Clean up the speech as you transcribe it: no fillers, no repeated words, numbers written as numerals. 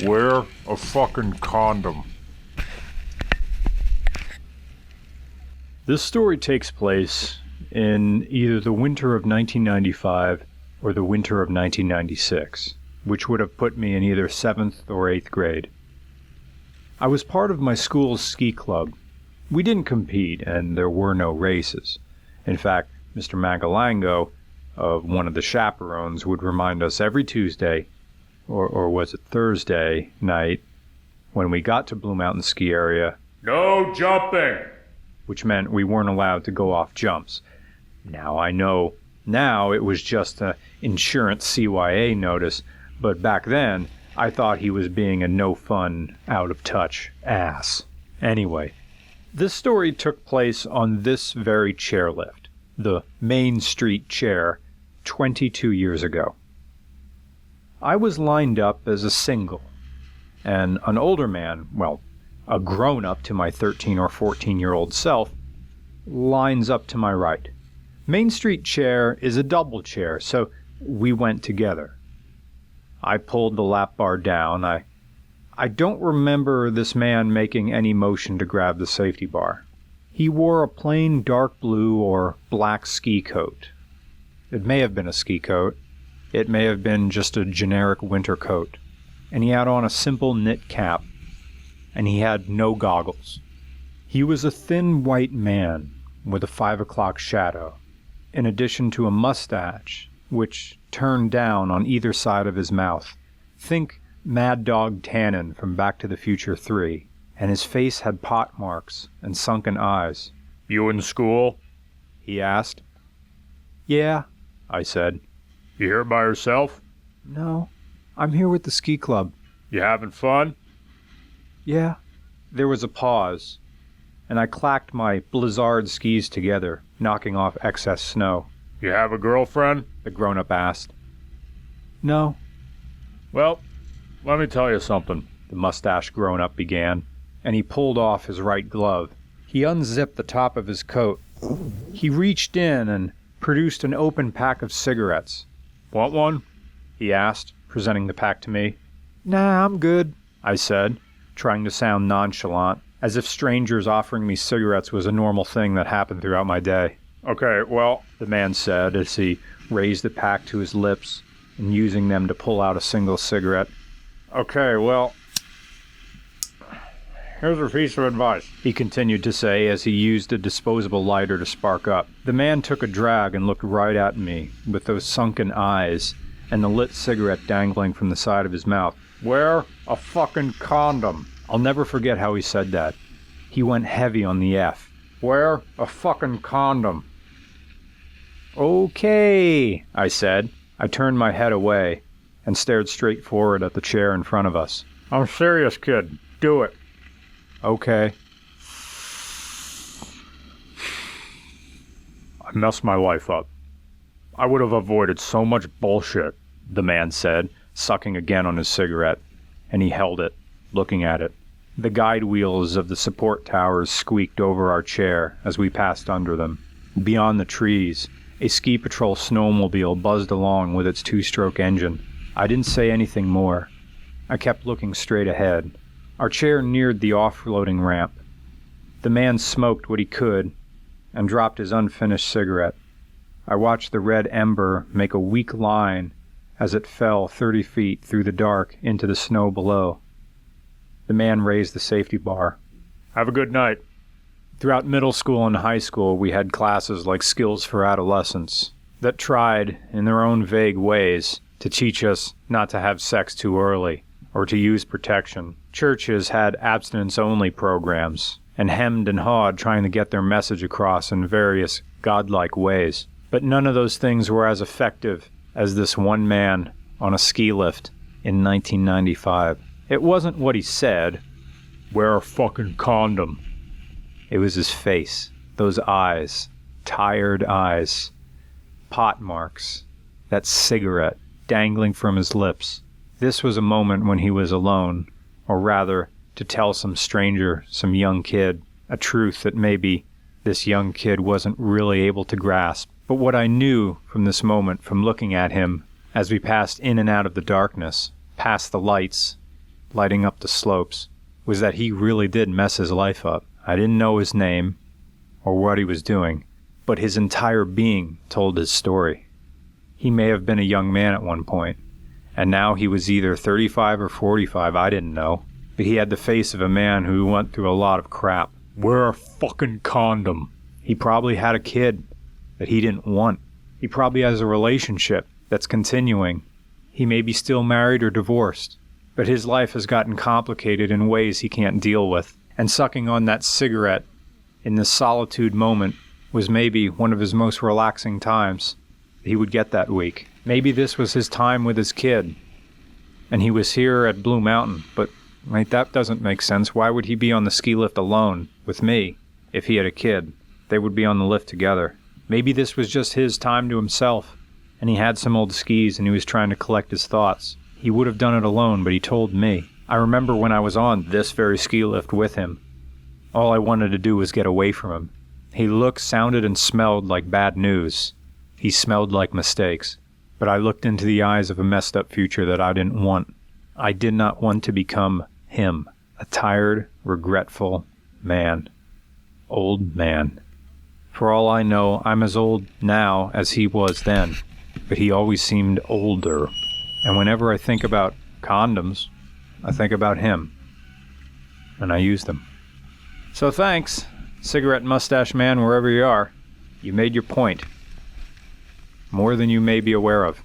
Wear a fucking condom. This story takes place in either the winter of 1995 or the winter of 1996, which would have put me in either 7th or 8th grade. I was part of my school's ski club. We didn't compete, and there were no races. In fact, Mr. Magalango, one of the chaperones, would remind us every Tuesday, or was it Thursday night, when we got to Blue Mountain Ski Area, No jumping! which meant we weren't allowed to go off jumps. Now I know, now it was just an insurance CYA notice, but back then, I thought he was being a no-fun, out-of-touch ass. Anyway, this story took place on this very chairlift, the Main Street chair, 22 years ago. I was lined up as a single, and an older man, well, a grown-up to my 13 or 14-year-old self, lines up to my right. Main Street chair is a double chair, so we went together. I pulled the lap bar down. I don't remember this man making any motion to grab the safety bar. He wore a plain dark blue or black ski coat. It may have been a ski coat. It may have been just a generic winter coat. And he had on a simple knit cap. And he had no goggles. He was a thin white man with a 5 o'clock shadow, in addition to a mustache, which turned down on either side of his mouth. Think Mad Dog Tannen from Back to the Future 3, and his face had pot marks and sunken eyes. You in school? He asked. Yeah, I said. You here by yourself? No, I'm here with the ski club. You having fun? Yeah. There was a pause, and I clacked my Blizzard skis together, knocking off excess snow. You have a girlfriend? The grown-up asked. No. Well, let me tell you something. The mustache grown-up began, and he pulled off his right glove. He unzipped the top of his coat. He reached in and produced an open pack of cigarettes. Want one? He asked, presenting the pack to me. Nah, I'm good, I said, trying to sound nonchalant, as if strangers offering me cigarettes was a normal thing that happened throughout my day. Okay, well, the man said as he raised the pack to his lips and using them to pull out a single cigarette. Okay, well, here's a piece of advice, he continued to say as he used a disposable lighter to spark up. The man took a drag and looked right at me with those sunken eyes and the lit cigarette dangling from the side of his mouth. Wear a fucking condom. I'll never forget how he said that. He went heavy on the F. Wear a fucking condom. Okay, I said. I turned my head away and stared straight forward at the chair in front of us. I'm serious, kid. Do it. Okay. I messed my life up. I would have avoided so much bullshit, the man said, sucking again on his cigarette, and he held it, looking at it. The guide wheels of the support towers squeaked over our chair as we passed under them. Beyond the trees, a ski patrol snowmobile buzzed along with its 2-stroke engine. I didn't say anything more. I kept looking straight ahead. Our chair neared the off-loading ramp. The man smoked what he could and dropped his unfinished cigarette. I watched the red ember make a weak line as it fell 30 feet through the dark into the snow below. The man raised the safety bar. Have a good night. Throughout middle school and high school, we had classes like Skills for Adolescence that tried, in their own vague ways, to teach us not to have sex too early or to use protection. Churches had abstinence-only programs and hemmed and hawed trying to get their message across in various godlike ways. But none of those things were as effective as this one man on a ski lift in 1995. It wasn't what he said. Wear a fucking condom. It was his face, those eyes, tired eyes, pot marks, that cigarette dangling from his lips. This was a moment when he was alone, or rather, to tell some stranger, some young kid, a truth that maybe this young kid wasn't really able to grasp. But what I knew from this moment, from looking at him as we passed in and out of the darkness, past the lights, lighting up the slopes, was that he really did mess his life up. I didn't know his name or what he was doing, but his entire being told his story. He may have been a young man at one point, and now he was either 35 or 45, I didn't know, but he had the face of a man who went through a lot of crap. Wear a fucking condom. He probably had a kid that he didn't want. He probably has a relationship that's continuing. He may be still married or divorced, but his life has gotten complicated in ways he can't deal with. And sucking on that cigarette in this solitude moment was maybe one of his most relaxing times he would get that week. Maybe this was his time with his kid, and he was here at Blue Mountain, but right, that doesn't make sense. Why would he be on the ski lift alone with me if he had a kid? They would be on the lift together. Maybe this was just his time to himself, and he had some old skis and he was trying to collect his thoughts. He would have done it alone, but he told me. I remember when I was on this very ski lift with him, all I wanted to do was get away from him. He looked, sounded, and smelled like bad news. He smelled like mistakes. But I looked into the eyes of a messed up future that I didn't want. I did not want to become him, a tired, regretful man. Old man. For all I know, I'm as old now as he was then, but he always seemed older. And whenever I think about condoms, I think about him. And I use them. So thanks, cigarette and mustache man, wherever you are. You made your point. More than you may be aware of.